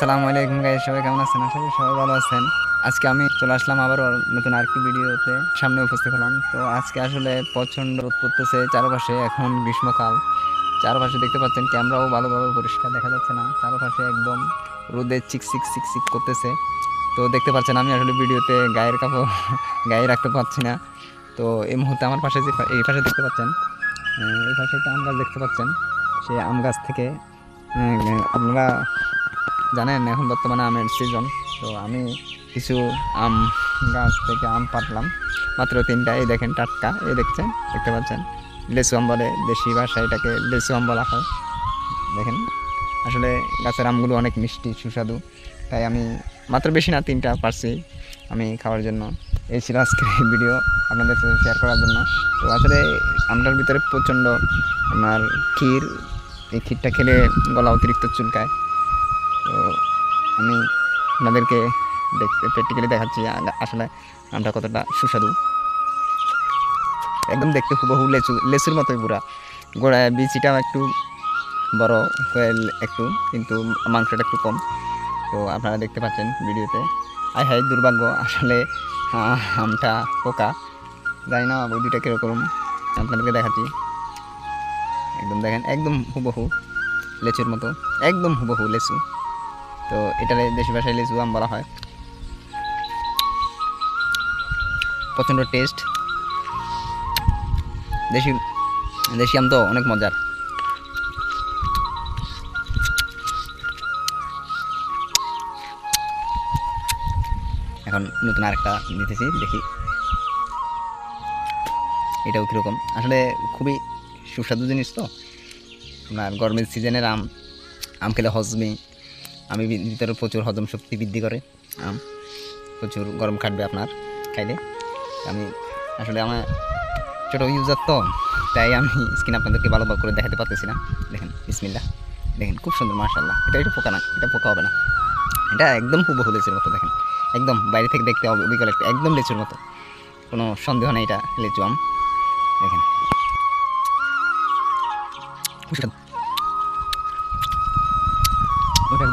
আসসালামু আলাইকুম গাইস, সবাই কেমন আছেন? আশা করি সবাই ভালো আছেন। আজকে আমি চলে আসলাম আবারও নতুন আরেকটি ভিডিওতে সামনে উপস্থিত হলাম। তো আজকে আসলে প্রচণ্ড রোদ পড়তেছে চারপাশে, এখন গ্রীষ্মকাল। চারপাশে দেখতে পাচ্ছেন, ক্যামেরাও ভালোভাবে পরিষ্কার দেখা যাচ্ছে না, চারপাশে একদম রোদে চিকচিক চিকচিক করতেছে। তো দেখতে পাচ্ছেন আমি আসলে ভিডিওতে গায়ের কাপড় গায়ে রাখতে পারছি না। তো এই মুহূর্তে আমার পাশে যে এই পাশে দেখতে পাচ্ছেন, এই পাশে একটা আম গাছ দেখতে পাচ্ছেন। সেই আম গাছ থেকে আপনারা জানেন এখন বর্তমানে আমের সিজন। তো আমি কিছু আম গাছ থেকে আম পাড়লাম, মাত্র 3টা। এই দেখেন টাটকা, এই দেখতে পাচ্ছেন, লেচু আম বলে, দেশি ভাষায় এটাকে লেচু আম বলা হয়। দেখেন আসলে গাছের আমগুলো অনেক মিষ্টি সুস্বাদু, তাই আমি মাত্র বেশি না 3টা পারছি আমি খাওয়ার জন্য। এই ছিল আজকের এই ভিডিও আপনাদের সাথে শেয়ার করার জন্য। তো আসলে আমটার ভিতরে প্রচণ্ড আপনার ক্ষীর, এই ক্ষীরটা খেলে গলা অতিরিক্ত চুলকায়। তো আমি আপনাদেরকে প্র্যাকটিক্যালি দেখাচ্ছি আসলে আমটা কতটা সুস্বাদু। একদম দেখতে হুবহু লেচুর মতোই পুরা। গোড়ায় বিচিটাও একটু বড় হয়ে একটু, কিন্তু মাংসটা একটু কম। তো আপনারা দেখতে পাচ্ছেন ভিডিওতে। হাই দুর্ভাগ্য আসলে আমটা পোকা, জানি না ওই দুইটা কীরকম, আপনাদেরকে দেখাচ্ছি। একদম দেখেন, একদম হুবহু লেচুর মতো, একদম হুবহু লেচু। তো এটারে দেশি ভাষায় লেচু আম বলা হয়। প্রচণ্ড টেস্ট, দেশি দেশি আম তো অনেক মজার। এখন নতুন আরেকটা নিতেছি, দেখি এটাও কীরকম। আসলে খুবই সুস্বাদু জিনিস তো, আপনার গরমের সিজনের আম। আম খেলে হজমে, আমি ভিতরে প্রচুর হজম শক্তি বৃদ্ধি করে আম, প্রচুর গরম কাটবে আপনার খাইলে। আমি আসলে আমার ছোটো ইউজার তো, তাই আমি স্কিন আপনাদেরকে ভালো করে দেখাতে পারতেছি না। দেখেন বিসমিল্লাহ, দেখেন খুব সুন্দর, মাশাআল্লাহ। এটা পোকা না, এটা পোকা হবে না, এটা একদম হুবহু লেচুর মতো। দেখেন একদম বাইরে থেকে দেখতে হবে বিকল একটা, একদম লেচুর মতো, কোনো সন্দেহ নেই এটা লেচু আম। দেখেন ওইটা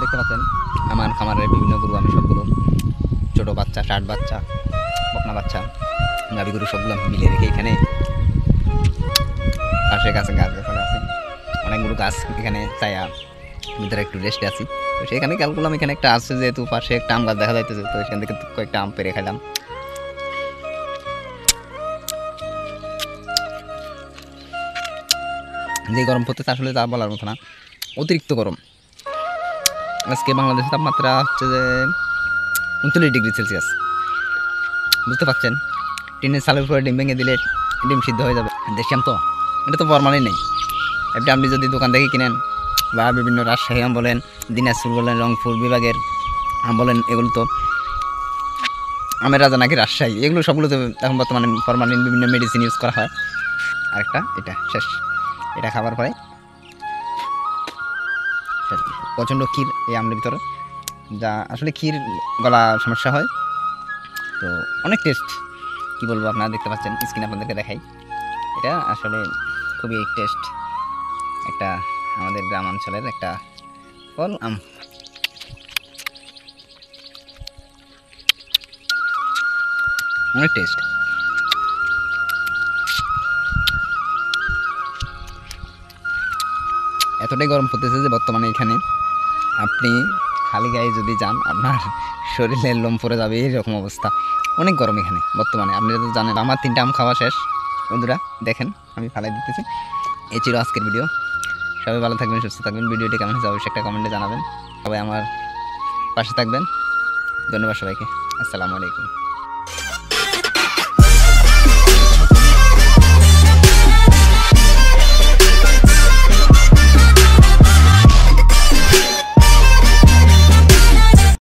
দেখতে পাচ্ছেন, আমার খামারের বিভিন্ন গরু, আমি সবগুলো ছোটো বাচ্চা, 60 বাচ্চা, বকনা বাচ্চা, গাভী গরু সবগুলো মিলে রেখে এখানে পাশে গাছ গাছালা আছে, অনেকগুলো গাছ এখানে ছায়া, ভিতরে একটু রেস্টে আছি। তো সেখানে খেয়াল করলাম এখানে একটা আছে, যেহেতু পাশে একটা আম গাছ দেখা যাইতেছে, তো এখান থেকে কয়েকটা আম পেরে খাইলাম। যে গরম পড়তেছে আসলে তা বলার মতো না, অতিরিক্ত গরম। আজকে বাংলাদেশের তাপমাত্রা হচ্ছে যে 39 ডিগ্রি সেলসিয়াস। বুঝতে পারছেন, টিনের চালের উপরে ডিম ভেঙে দিলে ডিম সিদ্ধ হয়ে যাবে। দেশি আম তো, এটা তো ফরমালিন নেই। এটা আপনি যদি দোকান থেকে কিনেন, বা বিভিন্ন রাজশাহী আম বলেন, দিনাজপুর বলেন, রংপুর বিভাগের আম বলেন, এগুলো তো আমের রাজা নাকি রাজশাহী, এগুলো সবগুলোতে এখন বর্তমানে ফরমালিন বিভিন্ন মেডিসিন ইউজ করা হয়। আরেকটা এটা শেষ, এটা খাবার পরে প্রচণ্ড ক্ষীর এই আমের ভিতরে, যা আসলে ক্ষীর গলা সমস্যা হয়। তো অনেক টেস্ট, কি বলবো, আপনারা দেখতে পাচ্ছেন স্ক্রিন, আপনাদেরকে দেখাই। এটা আসলে খুবই টেস্ট একটা, আমাদের গ্রাম অঞ্চলের একটা ফল আম। অনেক টেস্ট। এতটাই গরম পড়তেছে যে বর্তমানে এখানে আপনি খালি গায়ে যদি যান, আপনার শরীরের লোম পড়ে যাবে, এইরকম অবস্থা। অনেক গরম এখানে বর্তমানে, আপনারা তো জানেন। আমার 3টা আম খাওয়া শেষ বন্ধুরা, দেখেন আমি ফালাই দিতেছি। এই ছিল আজকের ভিডিও। সবাই ভালো থাকবেন, সুস্থ থাকবেন। ভিডিওটি কেমন হয়েছে অবশ্যই একটা কমেন্টে জানাবেন। সবাই আমার পাশে থাকবেন। ধন্যবাদ সবাইকে। আসসালামু আলাইকুম।